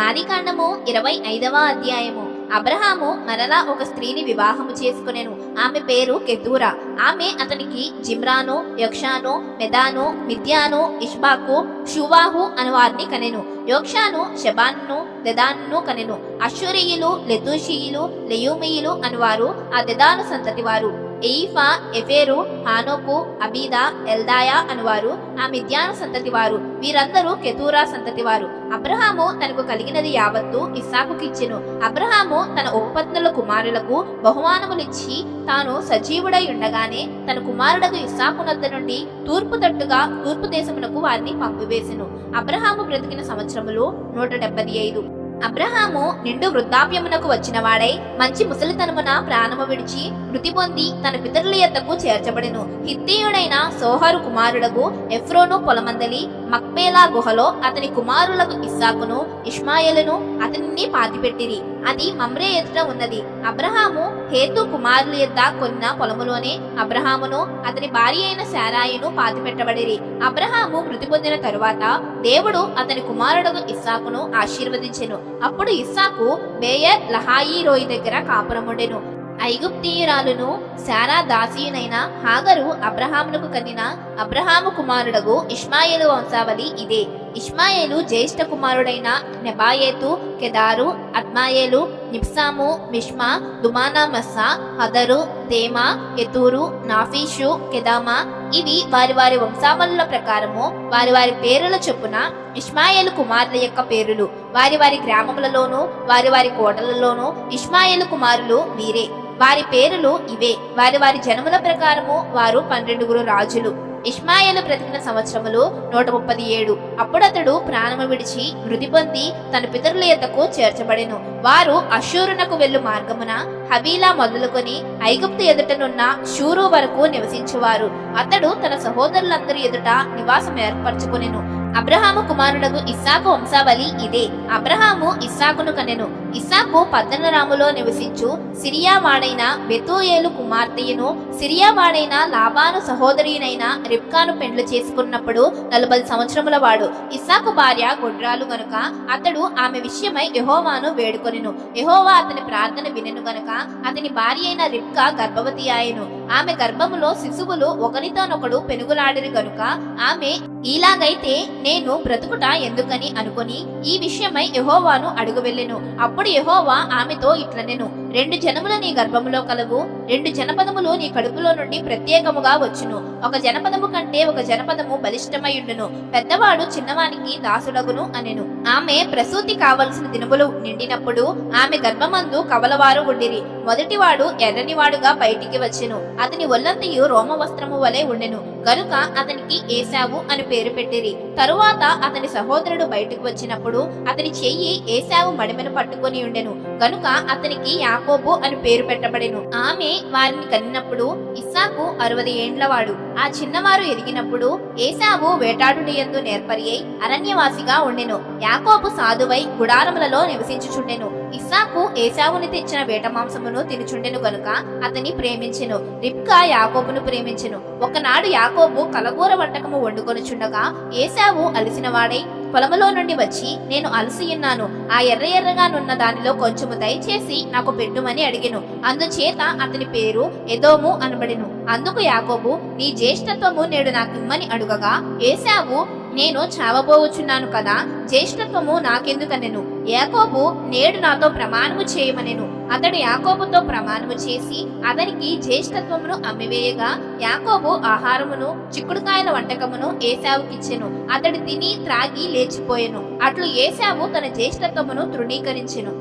ఆదికాండము 25వ అధ్యాయము. అబ్రహాము మరలా ఒక స్త్రీని వివాహము చేసుకునెను. ఆమె పేరు కెతూరా. ఆమె అతనికి జిమ్రాను, యొక్షాను, మెదాను, మిద్యాను, ఇష్బాకు, షువాహు అను వారిని కనెను. యోక్షాను షెబాను, దెదాను కనెను. అశ్షూరీయులు, లెతూషీయులు, లెయూమీయులు అనువారు ఆ దెదాను సంతతి వారు. ఎయిఫా, ఎఫేరు, హానోకు, అబీదా, ఎల్దాయా అనువారు ఆ మిద్యాను సంతతి వారు. వీరందరూ కెతూరా సంతతి వారు. అబ్రహాము తనకు కలిగినది యావత్తు ఇస్సాకుకిచ్చెను. అబ్రహాము తన ఉపపత్నుల కుమారులకు బహుమానములిచ్చి తాను సజీవుడై ఉండగానే తన కుమారుడకు ఇస్సాకునొద్ద నుండి తూర్పు తట్టుగా తూర్పు దేశమునకు వారిని పంపివేసెను. అబ్రహాము బ్రతికిన సంవత్సరములు 175. అబ్రహాము నిండు వృద్ధాప్యమునకు వచ్చిన వాడై మంచి ముసలితనమున ప్రాణము విడిచి మృతి పొంది తన పితరుల యొద్దకు చేర్చబడెను. హిత్తీయుడైన సోహరు కుమారుడగు ఎఫ్రోను పొలమందలి మక్పేలా గుహలో అతని కుమారులకు ఇస్సాకును, ఇష్మాయేలును అతనిని పాతిపెట్టిరి. అది మమ్రే ఎదుట ఉన్నది. అబ్రహాము హేతు కుమారుల యొద్ద కొన్న పొలములోనే అబ్రహామును అతని భార్య అయిన శారాయిను పాతిపెట్టబడిరి. అబ్రహాము మృతి పొందిన తరువాత దేవుడు అతని కుమారుడగు ఇస్సాకును ఆశీర్వదించెను. అప్పుడు ఇస్సాకు బేయర్ లహాయి రోయి దగ్గర కాపురముండెను. ఐగుప్తీయురాలును శారా దాసీయునైన హాగరు అబ్రహామునకు కనిన అబ్రహాము కుమారుడగు ఇష్మాయేలు వంశావళి ఇదే. ఇష్మాయేలు జ్యేష్ఠ కుమారుడైన నెబాయేతు, కెదారు, అద్మాయేలు, నిప్సాము, మిష్మా, దుమానా మస్సా, హదరు, తేమా, ఎతూరు, నాఫీషు, కెదామా. ఇవి వారి వారి వంశావళుల ప్రకారము వారి వారి పేరుల చొప్పున ఇష్మాయేలు కుమారుల యొక్క పేరులు. వారి వారి గ్రామములలోను వారి వారి కోటలలోను ఇష్మాయేలు కుమారులు వీరే. వారి పేరులు ఇవే. వారి వారి జనముల ప్రకారము వారు 12 రాజులు. ఇష్మాయేలు బ్రతికిన సంవత్సరములు 137. అప్పుడతడు ప్రాణము విడిచి మృతి పొంది తన పితరుల యొద్దకు చేర్చబడెను. వారు అష్షూరునకు వెళ్ళు మార్గమున హవీలా మొదలుకొని ఐగుప్తు ఎదుటనున్న షూరు వరకు నివసించువారు. అతడు తన సహోదరులందరి ఎదుట నివాసం ఏర్పరచుకొనెను. అబ్రహాము కుమారుడగు ఇస్సాకు వంశావళి ఇదే. అబ్రహాము ఇస్సాకును కనెను. ఇస్సాకు పద్దనరాములో నివసించు సిరియా వాడైన బెతూయేలు కుమార్తెయును సిరియా వాడైన లాబాను సహోదరినైన రిబ్కాను పెండ్లు చేసుకున్నప్పుడు 40 సంవత్సరముల వాడు. ఇస్సాకు భార్య గొడ్రాలు గనుక అతడు ఆమె విషయమై యెహోవాను వేడుకొనెను. యెహోవా అతని ప్రార్థన వినెను గనుక అతని భార్య అయిన రిబ్కా గర్భవతి ఆయెను. ఆమె గర్భములో శిశువులు ఒకరితోనొకడు పెనుగులాడిరి గనుక ఆమె ఇలాగైతే నేను బ్రతుకుట ఎందుకని అనుకొని ఈ విషయమై యెహోవాను అడుగు వెళ్ళెను. అప్పుడు యెహోవా ఆమెతో ఇట్లనెను, 2 జనములు నీ గర్భములో కలవు, 2 జనపదములు నీ కడుపులో నుండి ప్రత్యేకముగా వచ్చును. ఒక జనపదము కంటే ఒక జనపదము బలిష్టమైయుండును. పెద్దవాడు చిన్నవానికి దాసుడగును అనెను. ఆమె ప్రసూతి కావలసిన దినములు నిండినప్పుడు ఆమె గర్భమందు కవలవారు ఉండిరి. మొదటివాడు ఎర్రనివాడుగా బయటికి వచ్చెను. అతని ఒళ్ళంతయు రోమ వస్త్రము వలె ఉండెను గనుక అతనికి ఏశావు అని పేరు పెట్టిరి. తరువాత అతని సహోదరుడు బయటకు వచ్చినప్పుడు అతని చెయ్యి ఏశావు మడిమెను పట్టుకొని ఉండెను గనుక అతనికి యాకోబు అని పేరు పెట్టబడెను. ఆమె వారిని కనినప్పుడు ఇస్సాకు 60 ఏండ్లవాడు. ఆ చిన్నవారు ఎదిగినప్పుడు ఏశావు వేటాడునియందు నేర్పరి అయి అరణ్యవాసిగా ఉండెను. యాకోబు సాధువై గుడారములలో నివసించుచుండెను. ఇస్సాకు ఏశావుని తెచ్చిన వేట మాంసమును తినుచుండెను గనుక అతని ప్రేమించెను. రిబ్కా యాకోబును ప్రేమించెను. ఒకనాడు యాకోబు కలగూర వంటకము వండుకొనుచుండగా ఏశావు అలసినవాడై పొలములో నుండి వచ్చి, నేను అలసియున్నాను, ఆ ఎర్ర ఎర్రగానున్న దానిలో కొంచెము దయచేసి నాకు పెట్టుమని అడిగెను. అందుచేత అతని పేరు ఎదోము అనబడెను. అందుకు యాకోబు, నీ జ్యేష్ఠత్వము నేడు నాకిమ్మని అడుగగా ఏశావు, నేను చావబోవచ్చున్నాను కదా, జ్యేష్ఠత్వము నాకెందుకనెను. యాకోబు, నేడు నాతో ప్రమాణము చేయమనెను. అతడు యాకోబుతో ప్రమాణము చేసి అతనికి జ్యేష్ఠత్వమును అమ్మివేయగా యాకోబు ఆహారమును చిక్కుడుకాయల వంటకమును ఏశావుకిచ్చెను. అతడు తిని త్రాగి లేచిపోయెను. అట్లు ఏశావు తన జ్యేష్ఠత్వమును తృణీకరించెను.